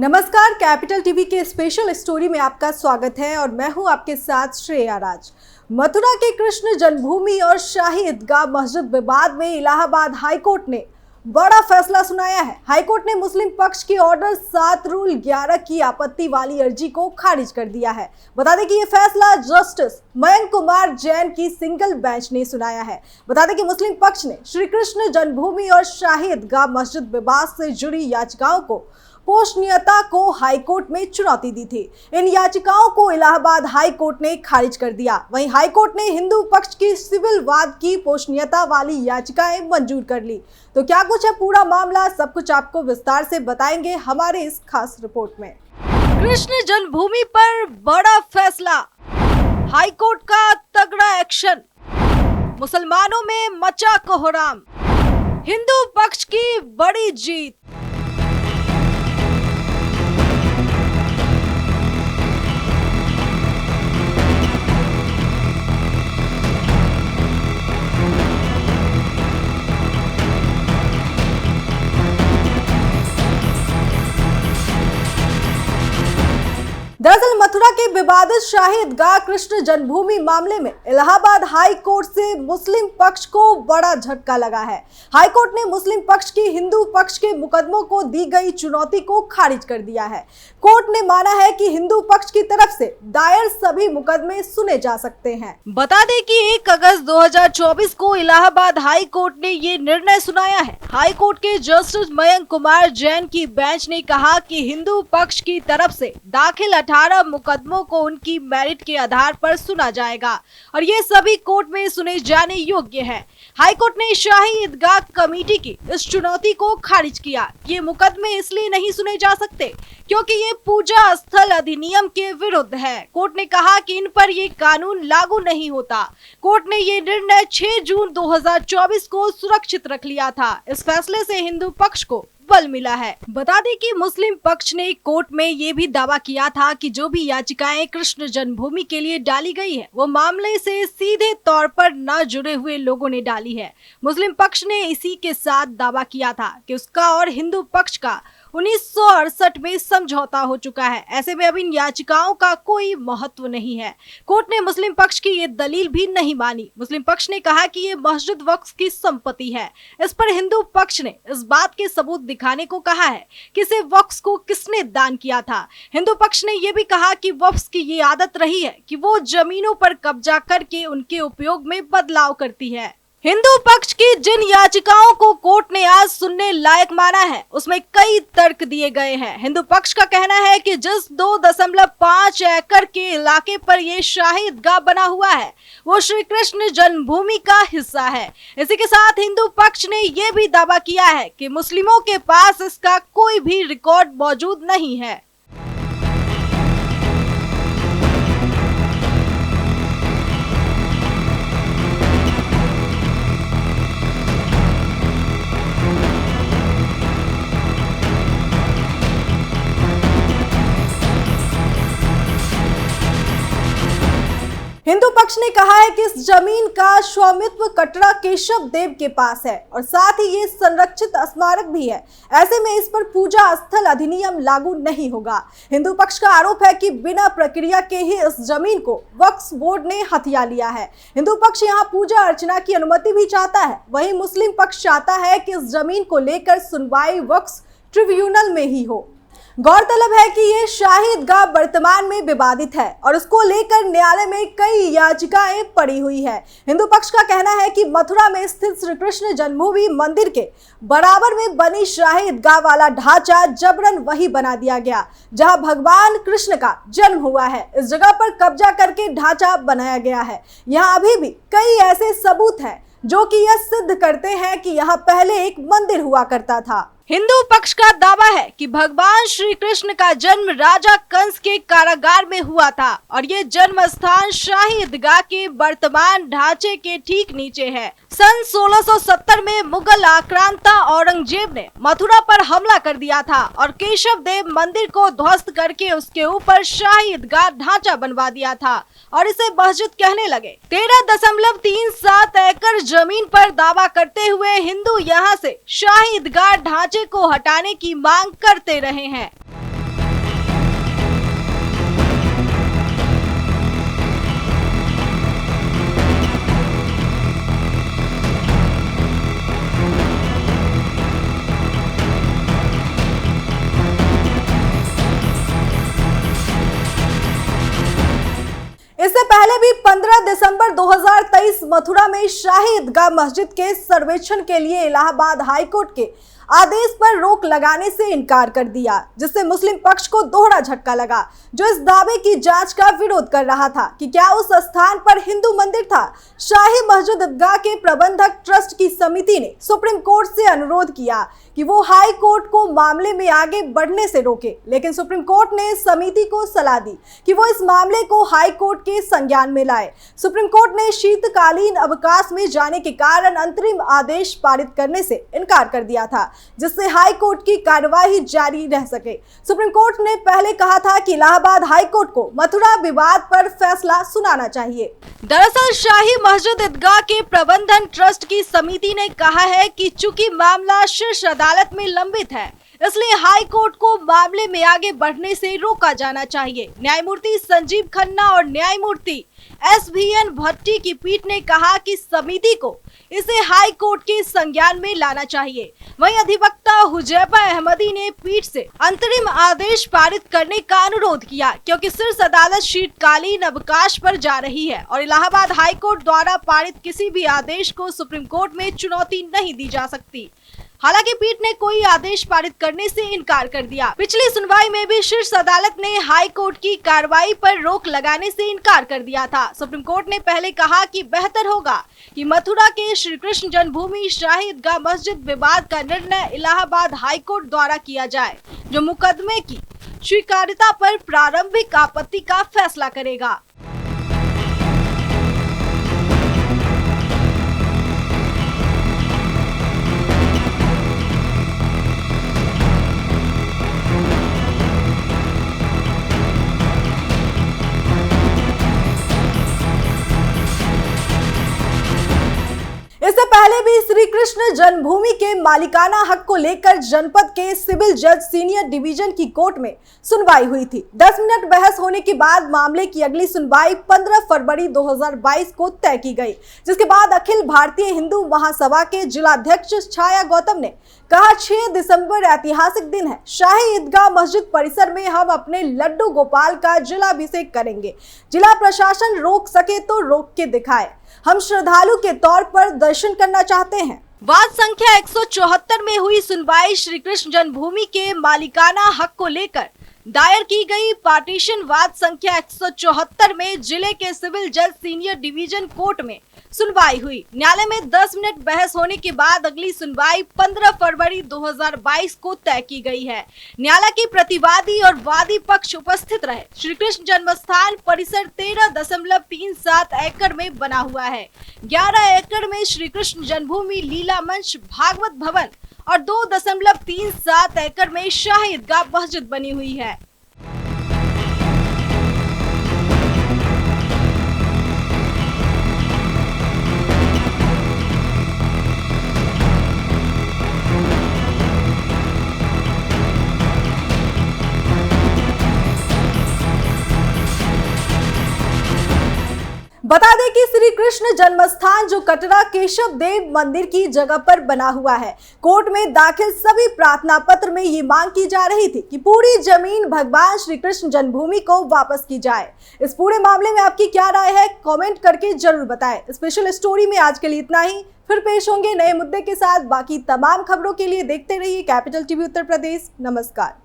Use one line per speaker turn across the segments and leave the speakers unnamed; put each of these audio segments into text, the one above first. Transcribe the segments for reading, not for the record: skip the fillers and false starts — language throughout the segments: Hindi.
नमस्कार, कैपिटल टीवी के स्पेशल स्टोरी में आपका स्वागत है और मैं हूं आपके साथ श्रेया राज। मथुरा के कृष्ण जन्मभूमि और शाही ईदगाह मस्जिद विवाद में इलाहाबाद हाईकोर्ट ने बड़ा फैसला सुनाया है। हाईकोर्ट ने मुस्लिम पक्ष की ऑर्डर 7 रूल 11 की आपत्ति वाली अर्जी को खारिज कर दिया है। बता दें कि ये फैसला जस्टिस मयंक कुमार जैन की सिंगल बेंच ने सुनाया है। बता दें कि मुस्लिम पक्ष ने श्री कृष्ण जन्मभूमि और शाही ईदगाह मस्जिद विवाद से जुड़ी याचिकाओं को पोषणीयता को हाईकोर्ट में चुनौती दी थी। इन याचिकाओं को इलाहाबाद हाईकोर्ट ने खारिज कर दिया। वहीं हाईकोर्ट ने हिंदू पक्ष की सिविल वाद की पोषणीयता वाली याचिकाएं मंजूर कर ली। तो क्या कुछ है पूरा मामला, सब कुछ आपको विस्तार से बताएंगे हमारे इस खास रिपोर्ट में। कृष्ण जन्मभूमि पर बड़ा फैसला, हाईकोर्ट का तगड़ा एक्शन, मुसलमानों में मचा कोहराम, हिंदू पक्ष की बड़ी जीत। दरअसल मथुरा के विवादित शाही ईदगाह कृष्ण जन्मभूमि मामले में इलाहाबाद हाई कोर्ट से मुस्लिम पक्ष को बड़ा झटका लगा है। हाई कोर्ट ने मुस्लिम पक्ष की हिंदू पक्ष के मुकदमों को दी गई चुनौती को खारिज कर दिया है। कोर्ट ने माना है कि हिंदू पक्ष की तरफ से दायर सभी मुकदमे सुने जा सकते हैं। बता दें कि 1 अगस्त 2024 को इलाहाबाद हाई कोर्ट ने ये निर्णय सुनाया है। हाई कोर्ट के जस्टिस मयंक कुमार जैन की बेंच ने कहा कि हिंदू पक्ष की तरफ से दाखिल 18 मुकदमों को उनकी मेरिट के आधार पर सुना जाएगा और ये सभी कोर्ट में सुने जाने योग्य है। हाईकोर्ट ने शाही ईदगाह कमेटी की इस चुनौती को खारिज किया। ये मुकदमे इसलिए नहीं सुने जा सकते क्योंकि ये पूजा स्थल अधिनियम के विरुद्ध है। कोर्ट ने कहा कि इन पर ये कानून लागू नहीं होता। कोर्ट ने ये निर्णय 6 जून 2024 को सुरक्षित रख लिया था। इस फैसले से हिंदू पक्ष को बल मिला है। बता दें कि मुस्लिम पक्ष ने कोर्ट में ये भी दावा किया था कि जो भी याचिकाएं कृष्ण जन्मभूमि के लिए डाली गई है वो मामले से सीधे तौर पर न जुड़े हुए लोगों ने डाली है। मुस्लिम पक्ष ने इसी के साथ दावा किया था कि उसका और हिंदू पक्ष का 1968 में समझौता हो चुका है। ऐसे में अब इन याचिकाओं का कोई महत्व नहीं है। कोर्ट ने मुस्लिम पक्ष की ये दलील भी नहीं मानी। मुस्लिम पक्ष ने कहा कि ये मस्जिद वक्फ की संपत्ति है। इस पर हिंदू पक्ष ने इस बात के सबूत दिखाने को कहा है कि इसे वक्फ को किसने दान किया था। हिंदू पक्ष ने ये भी कहा कि वक्फ की ये आदत रही है कि वो जमीनों पर कब्जा करके उनके उपयोग में बदलाव करती है। हिंदू पक्ष की जिन याचिकाओं को कोर्ट ने आज सुनने लायक माना है उसमें कई तर्क दिए गए हैं। हिंदू पक्ष का कहना है कि जिस 2.5 एकड़ के इलाके पर ये शाही ईदगाह बना हुआ है वो श्री कृष्ण जन्मभूमि का हिस्सा है। इसी के साथ हिंदू पक्ष ने ये भी दावा किया है कि मुस्लिमों के पास इसका कोई भी रिकॉर्ड मौजूद नहीं है। हिंदू पक्ष ने कहा है कि इस जमीन का स्वामित्व कटरा केशव देव के पास है और साथ ही ये संरक्षित स्मारक भी है। ऐसे में इस पर पूजा स्थल अधिनियम लागू नहीं होगा। हिंदू पक्ष का आरोप है कि बिना प्रक्रिया के ही इस जमीन को वक्फ बोर्ड ने हथिया लिया है। हिंदू पक्ष यहाँ पूजा अर्चना की अनुमति भी चाहता है। वहीं मुस्लिम पक्ष चाहता है कि इस जमीन को लेकर सुनवाई वक्फ ट्रिब्यूनल में ही हो। गौरतलब है कि ये शाही ईदगाह वर्तमान में विवादित है और उसको लेकर न्यायालय में कई याचिकाएं पड़ी हुई है। हिंदू पक्ष का कहना है कि मथुरा में स्थित श्री कृष्ण जन्मभूमि मंदिर के बराबर में बनी शाही ईदगाह वाला ढांचा जबरन वही बना दिया गया जहां भगवान कृष्ण का जन्म हुआ है। इस जगह पर कब्जा करके ढांचा बनाया गया है। यहाँ अभी भी कई ऐसे सबूत हैं जो कि यह सिद्ध करते हैं कि यहाँ पहले एक मंदिर हुआ करता था। हिंदू पक्ष का दावा है कि भगवान श्री कृष्ण का जन्म राजा कंस के कारागार में हुआ था और ये जन्म स्थान शाही ईदगाह के वर्तमान ढांचे के ठीक नीचे है। सन 1670 में मुगल आक्रांता औरंगजेब ने मथुरा पर हमला कर दिया था और केशव देव मंदिर को ध्वस्त करके उसके ऊपर शाही ईदगाह ढांचा बनवा दिया था और इसे मस्जिद कहने लगे। 13.37 एकड़ जमीन पर दावा करते हुए हिंदू यहाँ से शाही ईदगाह ढांचे को हटाने की मांग करते रहे हैं। पहले भी 15 दिसंबर 2023 मथुरा में शाही ईदगाह मस्जिद के सर्वेक्षण के लिए इलाहाबाद हाईकोर्ट के आदेश पर रोक लगाने से इनकार कर दिया, जिससे मुस्लिम पक्ष को दोहरा झटका लगा, जो इस दावे की जांच का विरोध कर रहा था कि क्या उस स्थान पर हिंदू मंदिर था। शाही मस्जिद ईदगाह के प्रबंधक ट्रस्ट की समिति ने सुप्रीम कोर्ट से अनुरोध किया कि वो हाई कोर्ट को मामले में आगे बढ़ने से रोके, लेकिन सुप्रीम कोर्ट ने समिति को सलाह दी कि वो इस मामले को हाई कोर्ट के संज्ञान में लाए। सुप्रीम कोर्ट ने शीतकालीन अवकाश में जाने के कारण अंतरिम आदेश पारित करने से इनकार कर दिया था, जिससे हाई कोर्ट की कार्यवाही जारी रह सके। सुप्रीम कोर्ट ने पहले कहा था कि इलाहाबाद हाई कोर्ट को मथुरा विवाद पर फैसला सुनाना चाहिए। दरअसल शाही मस्जिद ईदगाह के प्रबंधन ट्रस्ट की समिति ने कहा है कि चूंकि मामला शीर्ष अदालत में लंबित है, इसलिए हाई कोर्ट को मामले में आगे बढ़ने से रोका जाना चाहिए। न्यायमूर्ति संजीव खन्ना और न्यायमूर्ति SVN भट्टी की पीठ ने कहा कि समिति को इसे हाई कोर्ट के संज्ञान में लाना चाहिए। वहीं अधिवक्ता हुजैफा अहमदी ने पीठ से अंतरिम आदेश पारित करने का अनुरोध किया, क्योंकि शीर्ष अदालत शीतकालीन अवकाश पर जा रही है और इलाहाबाद हाई कोर्ट द्वारा पारित किसी भी आदेश को सुप्रीम कोर्ट में चुनौती नहीं दी जा सकती। हालांकि पीठ ने कोई आदेश पारित करने से इनकार कर दिया। पिछली सुनवाई में भी शीर्ष अदालत ने हाई कोर्ट की कार्रवाई पर रोक लगाने से इनकार कर दिया था। सुप्रीम कोर्ट ने पहले कहा कि बेहतर होगा कि मथुरा के श्री कृष्ण जन्मभूमि शाही ईदगाह मस्जिद विवाद का निर्णय इलाहाबाद हाई कोर्ट द्वारा किया जाए, जो मुकदमे की स्वीकार्यता पर प्रारंभिक आपत्ति का फैसला करेगा। इससे पहले भी श्री कृष्ण जन्मभूमि के मालिकाना हक को लेकर जनपद के सिविल जज सीनियर डिवीजन की कोर्ट में सुनवाई हुई थी। 10 मिनट बहस होने के बाद मामले की अगली सुनवाई 15 फरवरी 2022 को तय की गई, जिसके बाद अखिल भारतीय हिंदू महासभा के जिलाध्यक्ष छाया गौतम ने कहा, 6 दिसंबर ऐतिहासिक दिन है। शाही ईदगाह मस्जिद परिसर में हम अपने लड्डू गोपाल का जिलाभिषेक करेंगे। जिला प्रशासन रोक सके तो रोक के दिखाए। हम श्रद्धालु के तौर पर दर्शन करना चाहते हैं। वाद संख्या 174 में हुई सुनवाई श्री कृष्ण जन्मभूमि के मालिकाना हक को लेकर दायर की गई पार्टीशन वाद संख्या 174 में जिले के सिविल जज सीनियर डिवीजन कोर्ट में सुनवाई हुई। न्यायालय में 10 मिनट बहस होने के बाद अगली सुनवाई 15 फरवरी 2022 को तय की गई है। न्यायालय के प्रतिवादी और वादी पक्ष उपस्थित रहे। श्री कृष्ण जन्मस्थान परिसर 13.37 एकड़ में बना हुआ है। 11 एकड़ में श्री कृष्ण जन्मभूमि लीला मंच, भागवत भवन और 2.37 एकड़ में शाही ईदगाह मस्जिद बनी हुई है। बता दें कि श्री कृष्ण जन्मस्थान जो कटरा केशव देव मंदिर की जगह पर बना हुआ है। कोर्ट में दाखिल सभी प्रार्थना पत्र में ये मांग की जा रही थी कि पूरी जमीन भगवान श्री कृष्ण जन्मभूमि को वापस की जाए। इस पूरे मामले में आपकी क्या राय है, कमेंट करके जरूर बताएं। स्पेशल स्टोरी में आज के लिए इतना ही। फिर पेश होंगे नए मुद्दे के साथ। बाकी तमाम खबरों के लिए देखते रहिए कैपिटल टीवी उत्तर प्रदेश। नमस्कार।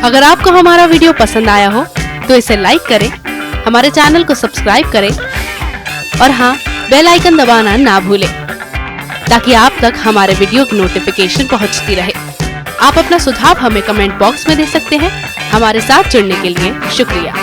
अगर आपको हमारा वीडियो पसंद आया हो तो इसे लाइक करें, हमारे चैनल को सब्सक्राइब करें और हाँ, बेल आइकन दबाना ना भूलें ताकि आप तक हमारे वीडियो की नोटिफिकेशन पहुंचती रहे। आप अपना सुझाव हमें कमेंट बॉक्स में दे सकते हैं। हमारे साथ जुड़ने के लिए शुक्रिया।